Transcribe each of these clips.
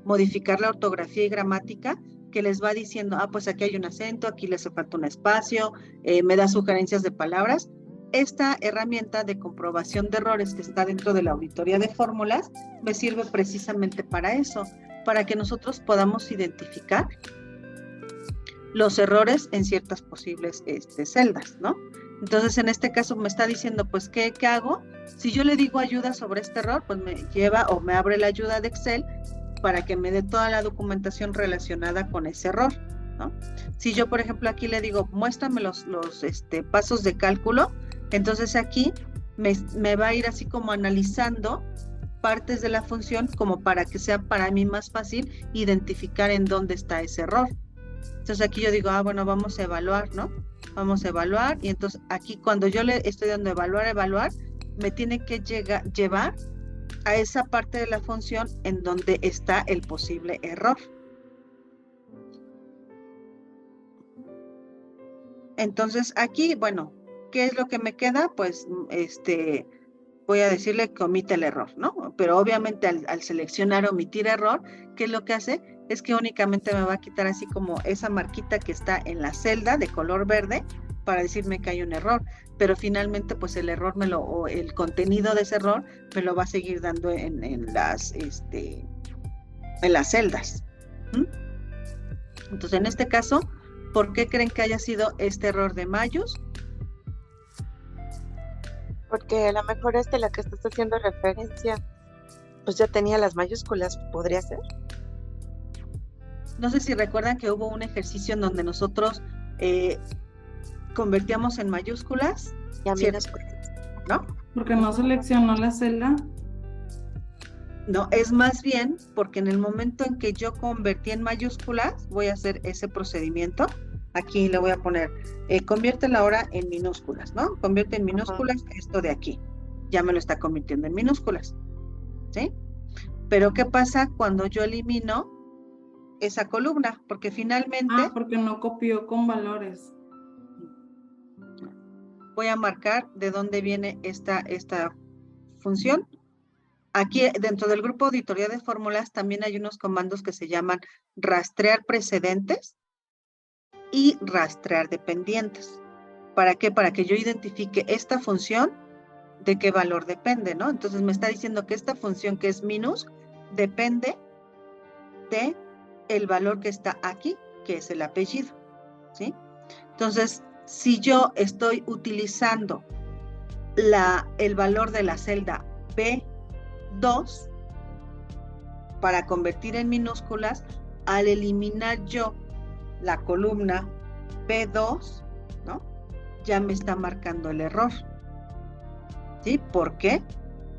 modificar la ortografía y gramática, que les va diciendo, pues aquí hay un acento, aquí les falta un espacio, me da sugerencias de palabras. Esta herramienta de comprobación de errores que está dentro de la auditoría de fórmulas me sirve precisamente para eso, para que nosotros podamos identificar los errores en ciertas posibles celdas, ¿no? Entonces, en este caso me está diciendo, pues, ¿qué hago? Si yo le digo ayuda sobre este error, pues me lleva o me abre la ayuda de Excel para que me dé toda la documentación relacionada con ese error, ¿no? Si yo, por ejemplo, aquí le digo, muéstrame los pasos de cálculo, entonces aquí me va a ir así como analizando partes de la función como para que sea para mí más fácil identificar en dónde está ese error. Entonces aquí yo digo, bueno, vamos a evaluar, ¿no? Vamos a evaluar, y entonces aquí cuando yo le estoy dando evaluar, me tiene que llevar a esa parte de la función en donde está el posible error. Entonces aquí, bueno, ¿qué es lo que me queda? Pues voy a decirle que omite el error, ¿no? Pero obviamente al seleccionar omitir error, ¿qué es lo que hace? Es que únicamente me va a quitar así como esa marquita que está en la celda de color verde para decirme que hay un error, pero finalmente pues el error o el contenido de ese error me lo va a seguir dando en las celdas. Entonces en este caso, ¿por qué creen que haya sido este error de Mayus? Porque a lo mejor la que estás haciendo referencia, pues ya tenía las mayúsculas, ¿podría ser? No sé si recuerdan que hubo un ejercicio en donde nosotros convertíamos en mayúsculas y a minúsculas, ¿no? Porque no seleccionó la celda. No, es más bien porque en el momento en que yo convertí en mayúsculas, voy a hacer ese procedimiento. Aquí le voy a poner, conviértela ahora en minúsculas, ¿no? Convierte en minúsculas esto de aquí. Ya me lo está convirtiendo en minúsculas, ¿sí? Pero ¿qué pasa cuando yo elimino esa columna? Porque finalmente... porque no copió con valores. Voy a marcar de dónde viene esta función. Aquí dentro del grupo auditoría de fórmulas también hay unos comandos que se llaman rastrear precedentes y rastrear dependientes. ¿Para qué? Para que yo identifique esta función de qué valor depende, ¿no? Entonces me está diciendo que esta función que es minus depende de el valor que está aquí, que es el apellido, ¿sí? Entonces, si yo estoy utilizando el valor de la celda B2 para convertir en minúsculas, al eliminar yo la columna B2, ¿no? Ya me está marcando el error, ¿sí? ¿Por qué?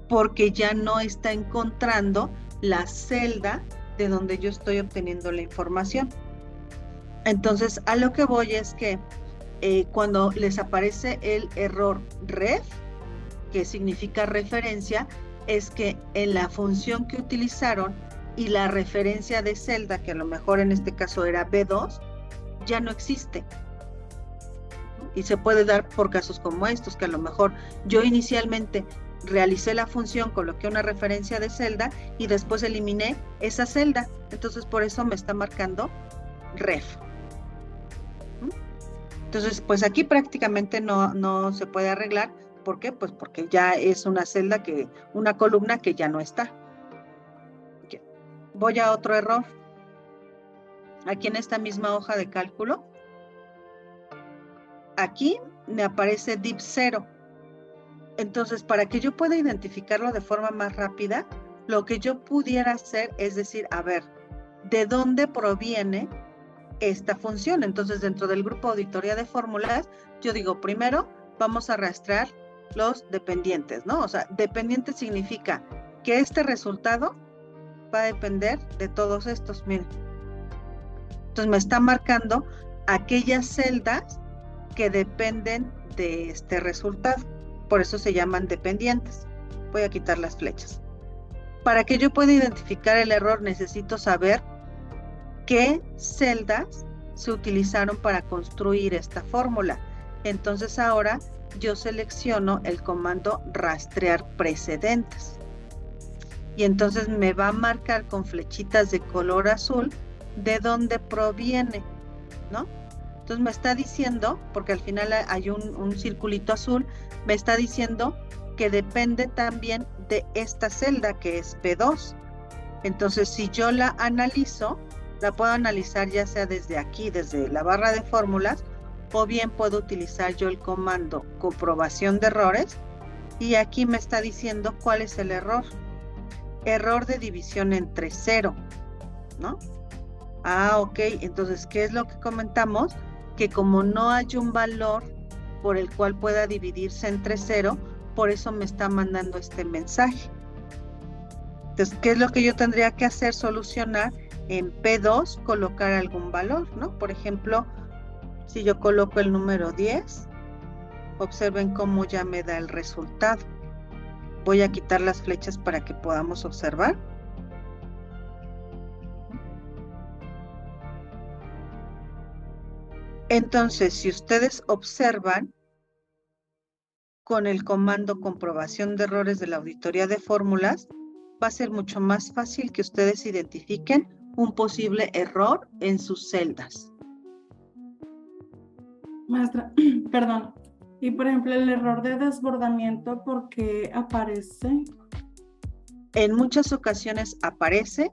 Porque ya no está encontrando la celda de donde yo estoy obteniendo la información. Entonces, a lo que voy es que cuando les aparece el error ref, que significa referencia, es que en la función que utilizaron y la referencia de celda, que a lo mejor en este caso era B2, ya no existe. Y se puede dar por casos como estos, que a lo mejor yo inicialmente realicé la función, coloqué una referencia de celda y después eliminé esa celda. Entonces por eso me está marcando ref. Entonces, pues aquí prácticamente no se puede arreglar. ¿Por qué? Pues porque ya es una celda una columna que ya no está. Okay. Voy a otro error. Aquí en esta misma hoja de cálculo, aquí me aparece div 0. Entonces, para que yo pueda identificarlo de forma más rápida, lo que yo pudiera hacer es decir, a ver, ¿de dónde proviene esta función? Entonces, dentro del grupo auditoría de fórmulas, yo digo, primero vamos a rastrear los dependientes, ¿no? O sea, dependiente significa que este resultado va a depender de todos estos, miren. Entonces, me está marcando aquellas celdas que dependen de este resultado. Por eso se llaman dependientes. Voy a quitar las flechas. Para que yo pueda identificar el error, necesito saber qué celdas se utilizaron para construir esta fórmula. Entonces ahora yo selecciono el comando rastrear precedentes. y entonces me va a marcar con flechitas de color azul de dónde proviene, ¿no? Entonces me está diciendo, porque al final hay un circulito azul, me está diciendo que depende también de esta celda que es B2. Entonces, si yo la analizo, la puedo analizar ya sea desde aquí, desde la barra de fórmulas, o bien puedo utilizar yo el comando comprobación de errores, y aquí me está diciendo cuál es el error. Error de división entre 0, ¿no? Ok, entonces, ¿qué es lo que comentamos? Que como no hay un valor por el cual pueda dividirse entre 0, por eso me está mandando este mensaje. Entonces, ¿qué es lo que yo tendría que hacer? Solucionar en P2, colocar algún valor, ¿no? Por ejemplo, si yo coloco el número 10, observen cómo ya me da el resultado. Voy a quitar las flechas para que podamos observar. Entonces, si ustedes observan, con el comando comprobación de errores de la auditoría de fórmulas, va a ser mucho más fácil que ustedes identifiquen un posible error en sus celdas. Maestra, perdón. Y por ejemplo, el error de desbordamiento, ¿por qué aparece? En muchas ocasiones aparece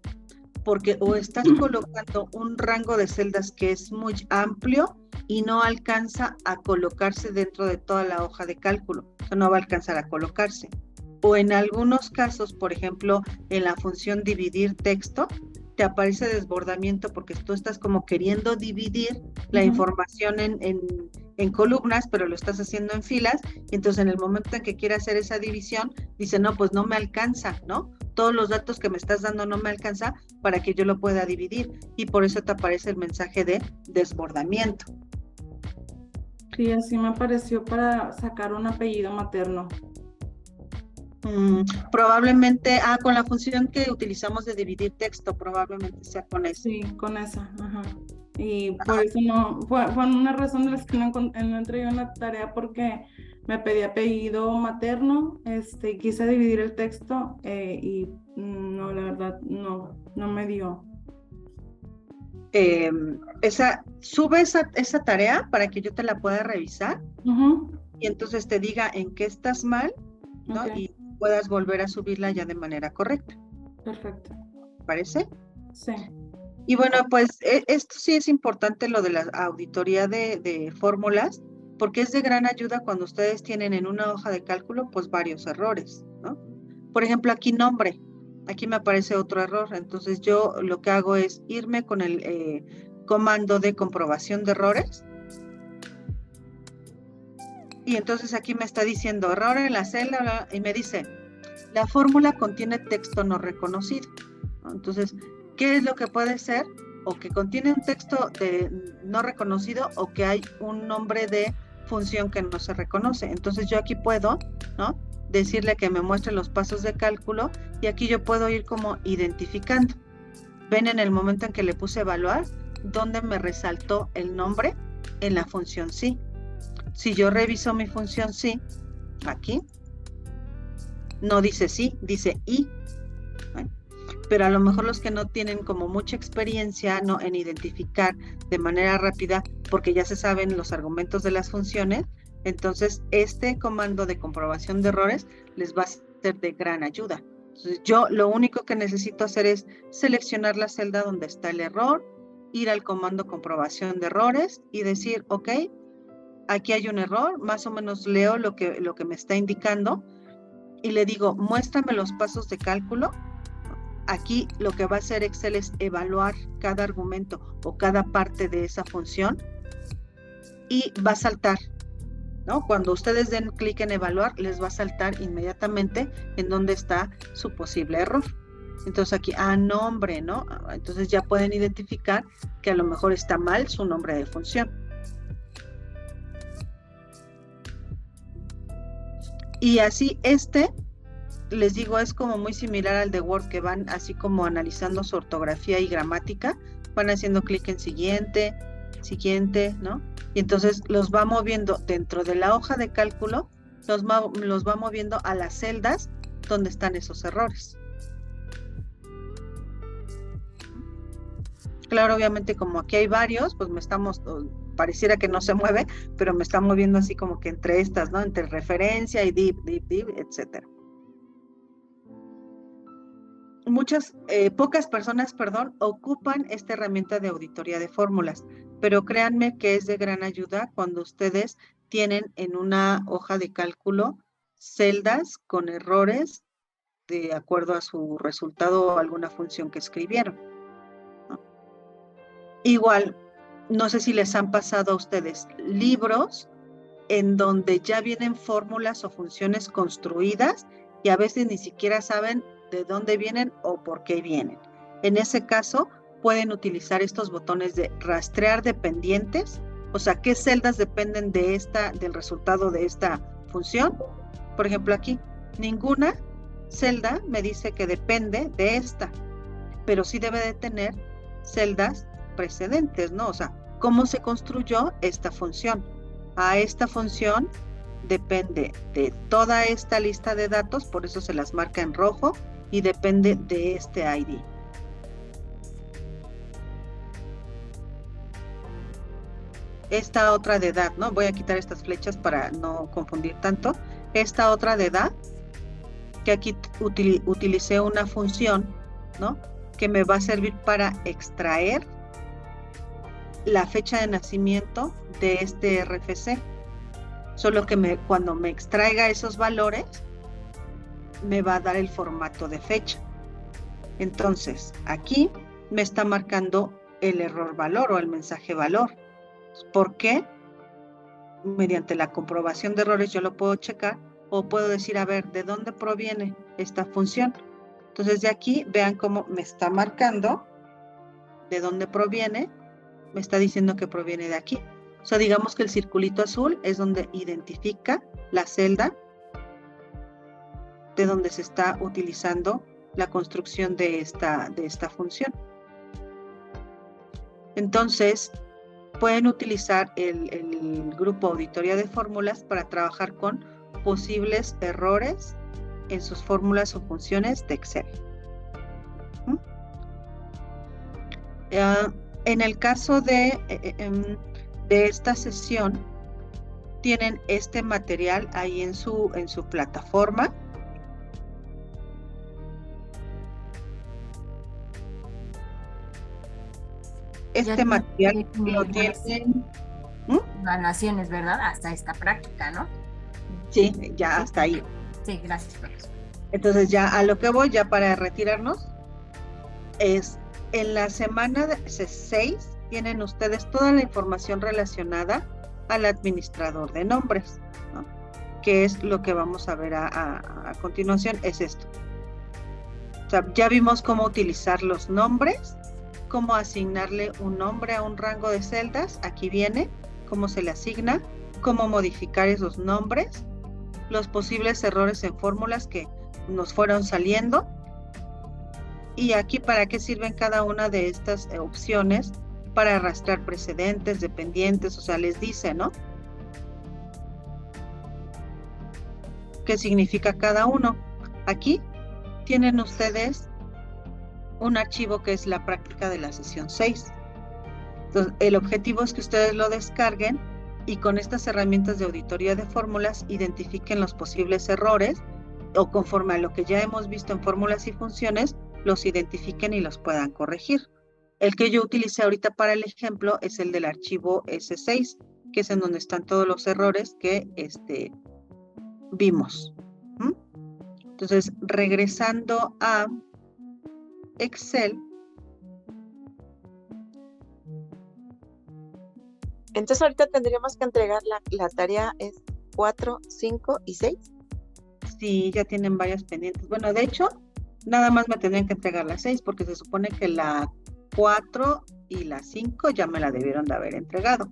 porque o estás colocando un rango de celdas que es muy amplio y no alcanza a colocarse dentro de toda la hoja de cálculo, o sea, no va a alcanzar a colocarse. O en algunos casos, por ejemplo, en la función dividir texto, te aparece desbordamiento porque tú estás como queriendo dividir la información en columnas, pero lo estás haciendo en filas, y entonces en el momento en que quiere hacer esa división, dice, no, pues no me alcanza, ¿no? Todos los datos que me estás dando no me alcanza para que yo lo pueda dividir, y por eso te aparece el mensaje de desbordamiento. Sí, así me apareció para sacar un apellido materno. Probablemente, con la función que utilizamos de dividir texto, probablemente sea con eso. Sí, con esa, ajá. Y por eso no, fue una razón de las que no entregué una tarea, porque me pedí apellido materno, quise dividir el texto y no, la verdad, no me dio. Sube esa tarea para que yo te la pueda revisar y entonces te diga en qué estás mal, ¿no? Okay. Y puedas volver a subirla ya de manera correcta. Perfecto. ¿Parece? Sí. Y bueno, pues esto sí es importante, lo de la auditoría de fórmulas, porque es de gran ayuda cuando ustedes tienen en una hoja de cálculo pues varios errores, ¿no? Por ejemplo, aquí nombre, aquí me aparece otro error, entonces yo lo que hago es irme con el comando de comprobación de errores, y entonces aquí me está diciendo error en la celda, y me dice, la fórmula contiene texto no reconocido, ¿no? Entonces, ¿qué es lo que puede ser? O que contiene un texto no reconocido, o que hay un nombre de función que no se reconoce. Entonces yo aquí puedo, ¿no?, decirle que me muestre los pasos de cálculo, y aquí yo puedo ir como identificando. Ven en el momento en que le puse evaluar, donde me resaltó el nombre en la función sí. Si yo reviso mi función sí, aquí, no dice sí, dice y. Bueno, pero a lo mejor los que no tienen como mucha experiencia, ¿no?, en identificar de manera rápida, porque ya se saben los argumentos de las funciones, entonces este comando de comprobación de errores les va a ser de gran ayuda. Entonces yo lo único que necesito hacer es seleccionar la celda donde está el error, ir al comando comprobación de errores y decir, ok, aquí hay un error, más o menos leo lo que me está indicando, y le digo, muéstrame los pasos de cálculo. Aquí lo que va a hacer Excel es evaluar cada argumento o cada parte de esa función, y va a saltar, ¿no? Cuando ustedes den clic en evaluar, les va a saltar inmediatamente en dónde está su posible error. Entonces aquí, nombre, ¿no? Entonces ya pueden identificar que a lo mejor está mal su nombre de función. Y así les digo, es como muy similar al de Word, que van así como analizando su ortografía y gramática, van haciendo clic en siguiente, ¿no? Y entonces los va moviendo dentro de la hoja de cálculo, los va moviendo a las celdas donde están esos errores. Claro, obviamente como aquí hay varios, pues pareciera que no se mueve, pero me está moviendo así como que entre estas, ¿no? Entre referencia y div, etcétera. Pocas personas, ocupan esta herramienta de auditoría de fórmulas, pero créanme que es de gran ayuda cuando ustedes tienen en una hoja de cálculo celdas con errores de acuerdo a su resultado o alguna función que escribieron, ¿no? Igual, no sé si les han pasado a ustedes libros en donde ya vienen fórmulas o funciones construidas y a veces ni siquiera saben de dónde vienen o por qué vienen. En ese caso, pueden utilizar estos botones de rastrear dependientes, o sea, qué celdas dependen del resultado de esta función. Por ejemplo, aquí, ninguna celda me dice que depende de esta, pero sí debe de tener celdas precedentes, ¿no? O sea, ¿cómo se construyó esta función? A esta función depende de toda esta lista de datos, por eso se las marca en rojo, y depende de este ID. Esta otra de edad, ¿no? Voy a quitar estas flechas para no confundir tanto. Esta otra de edad, que aquí utilicé una función, ¿no? Que me va a servir para extraer la fecha de nacimiento de este RFC. Solo que cuando me extraiga esos valores, me va a dar el formato de fecha. Entonces, aquí me está marcando el error valor o el mensaje valor. ¿Por qué? Mediante la comprobación de errores yo lo puedo checar o puedo decir, a ver, ¿de dónde proviene esta función? Entonces, de aquí, vean cómo me está marcando de dónde proviene. Me está diciendo que proviene de aquí. O sea, digamos que el circulito azul es donde identifica la celda de donde se está utilizando la construcción de esta función. Entonces, pueden utilizar el grupo auditoría de fórmulas para trabajar con posibles errores en sus fórmulas o funciones de Excel. En el caso de esta sesión, tienen este material ahí en su plataforma. Este material lo tienen. Evaluaciones, ¿verdad? Hasta esta práctica, ¿no? Sí, ya hasta ahí. Sí, gracias, profesor. Entonces ya a lo que voy, ya para retirarnos, es en la semana 6 tienen ustedes toda la información relacionada al administrador de nombres, ¿no? Que es lo que vamos a ver a continuación, es esto. O sea, ya vimos cómo utilizar los nombres, cómo asignarle un nombre a un rango de celdas, aquí viene, cómo se le asigna, cómo modificar esos nombres, los posibles errores en fórmulas que nos fueron saliendo, y aquí para qué sirven cada una de estas opciones, para arrastrar precedentes, dependientes, o sea, les dice, ¿no? ¿Qué significa cada uno? Aquí tienen ustedes un archivo que es la práctica de la sesión 6. Entonces, el objetivo es que ustedes lo descarguen y con estas herramientas de auditoría de fórmulas identifiquen los posibles errores o conforme a lo que ya hemos visto en fórmulas y funciones, los identifiquen y los puedan corregir. El que yo utilicé ahorita para el ejemplo es el del archivo S6, que es en donde están todos los errores que vimos. Entonces, regresando a Excel. Entonces ahorita tendríamos que entregar la tarea es 4, 5 y 6. Sí, ya tienen varias pendientes. Bueno, de hecho, nada más me tendrían que entregar la 6 porque se supone que la 4 y la 5 ya me la debieron de haber entregado.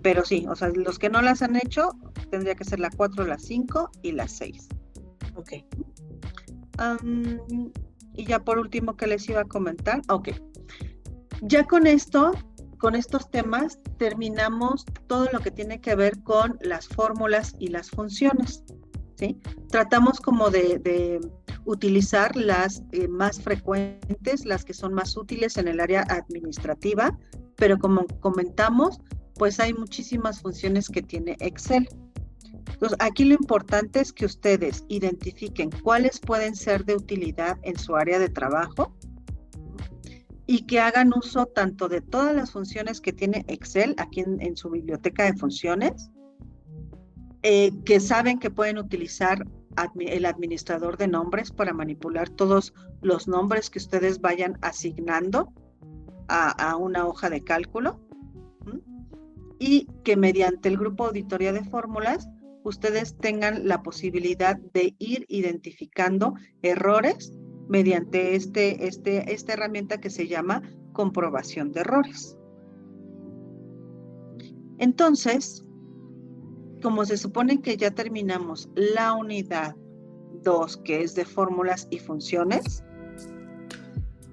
Pero sí, o sea, los que no las han hecho, tendría que ser la 4, la 5 y la 6. Ok. Y ya por último, ¿qué les iba a comentar? Ok. Ya con esto, con estos temas, terminamos todo lo que tiene que ver con las fórmulas y las funciones, ¿sí? Tratamos como de utilizar las más frecuentes, las que son más útiles en el área administrativa, pero como comentamos, pues hay muchísimas funciones que tiene Excel. Entonces, aquí lo importante es que ustedes identifiquen cuáles pueden ser de utilidad en su área de trabajo y que hagan uso tanto de todas las funciones que tiene Excel aquí en su biblioteca de funciones, que saben que pueden utilizar el administrador de nombres para manipular todos los nombres que ustedes vayan asignando a una hoja de cálculo, y que mediante el grupo Auditoría de Fórmulas ustedes tengan la posibilidad de ir identificando errores mediante esta herramienta que se llama comprobación de errores. Entonces, como se supone que ya terminamos la unidad 2, que es de fórmulas y funciones,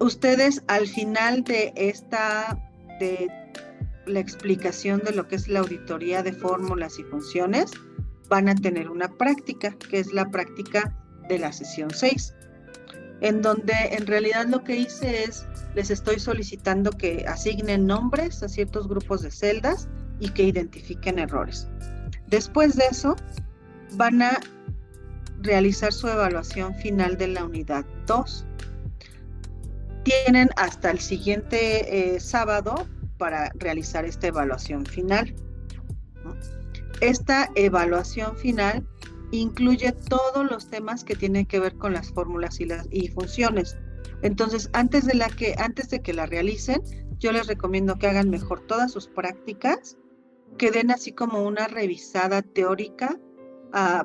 ustedes al final de la explicación de lo que es la auditoría de fórmulas y funciones, van a tener una práctica, que es la práctica de la sesión 6, en donde en realidad lo que hice es, les estoy solicitando que asignen nombres a ciertos grupos de celdas y que identifiquen errores. Después de eso, van a realizar su evaluación final de la unidad 2. Tienen hasta el siguiente sábado para realizar esta evaluación final. Esta evaluación final incluye todos los temas que tienen que ver con las fórmulas y funciones. Entonces, antes de que la realicen, yo les recomiendo que hagan mejor todas sus prácticas, que den así como una revisada teórica,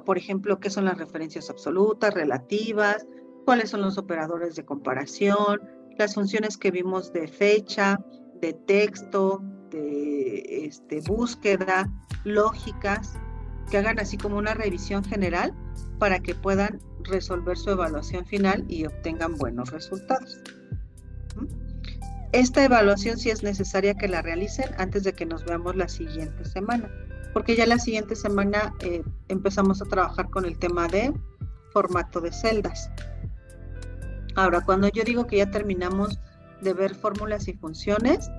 por ejemplo, qué son las referencias absolutas, relativas, cuáles son los operadores de comparación, las funciones que vimos de fecha, de texto, de búsqueda, lógicas, que hagan así como una revisión general para que puedan resolver su evaluación final y obtengan buenos resultados. Esta evaluación sí es necesaria que la realicen antes de que nos veamos la siguiente semana, porque ya la siguiente semana empezamos a trabajar con el tema de formato de celdas. Ahora, cuando yo digo que ya terminamos de ver fórmulas y funciones,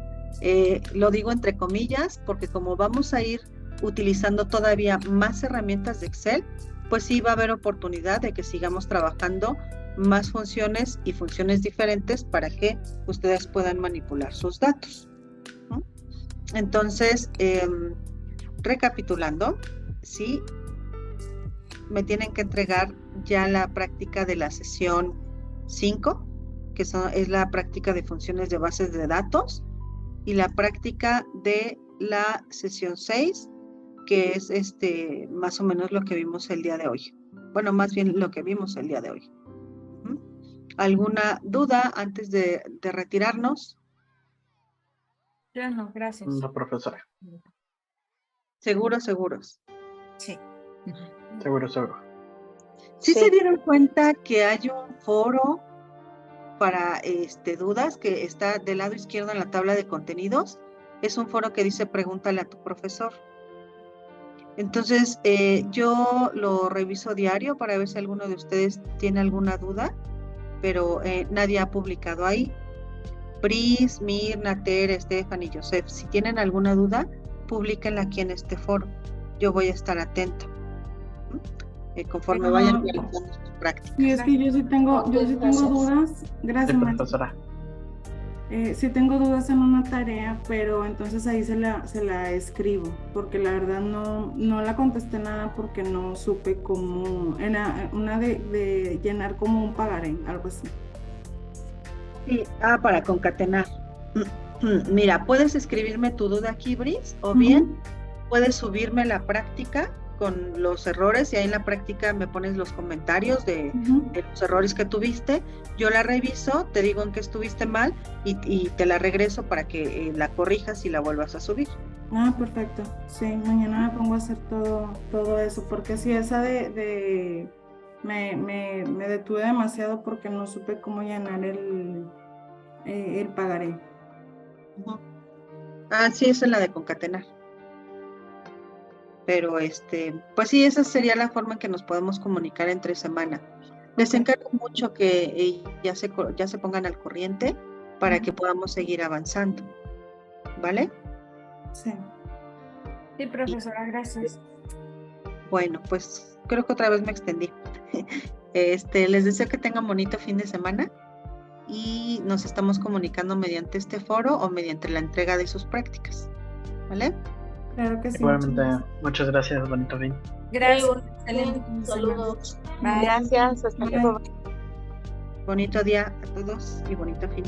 lo digo entre comillas, porque como vamos a ir utilizando todavía más herramientas de Excel, pues sí va a haber oportunidad de que sigamos trabajando más funciones y funciones diferentes para que ustedes puedan manipular sus datos, ¿no? Entonces, recapitulando, sí, me tienen que entregar ya la práctica de la sesión 5, que es la práctica de funciones de bases de datos, y la práctica de la sesión 6, que es más o menos lo que vimos el día de hoy. Bueno, más bien lo que vimos el día de hoy. ¿Alguna duda antes de retirarnos? Yo no, gracias. No, profesora. Seguros. Sí. Seguro. ¿Sí se dieron cuenta que hay un foro para dudas que está del lado izquierdo en la tabla de contenidos? Es un foro que dice pregúntale a tu profesor. Entonces, yo lo reviso diario para ver si alguno de ustedes tiene alguna duda, pero nadie ha publicado ahí. Pris, Mirna, Tere, Estefan y Joseph, si tienen alguna duda, publíquenla aquí en este foro. Yo voy a estar atenta conforme vayan realizando sus prácticas. Y es que yo sí tengo dudas. Gracias, Sí, profesora. Sí tengo dudas en una tarea, pero entonces ahí se la escribo, porque la verdad no la contesté nada porque no supe cómo, una de llenar como un pagaré, algo así. Sí, para concatenar. Mira, puedes escribirme tu duda aquí, Bris, o bien puedes subirme la práctica con los errores y ahí en la práctica me pones los comentarios de los errores que tuviste. Yo la reviso, te digo en qué estuviste mal y te la regreso para que la corrijas y la vuelvas a subir. Ah, perfecto. Sí, mañana me pongo a hacer todo eso, porque sí, esa me detuve demasiado porque no supe cómo llenar el pagaré. Sí, esa es la de concatenar. Pero pues sí, esa sería la forma en que nos podemos comunicar entre semana. Les encargo mucho que ya se pongan al corriente para que podamos seguir avanzando, ¿vale? Sí. Sí, profesora, gracias. Bueno, pues creo que otra vez me extendí. Les deseo que tengan bonito fin de semana y nos estamos comunicando mediante este foro o mediante la entrega de sus prácticas, ¿vale? Claro que sí. Igualmente, muchas gracias, bonito fin. Gracias. Excelente fin de semana. Saludos. Bye. Gracias, hasta luego. Bonito día a todos y bonito fin.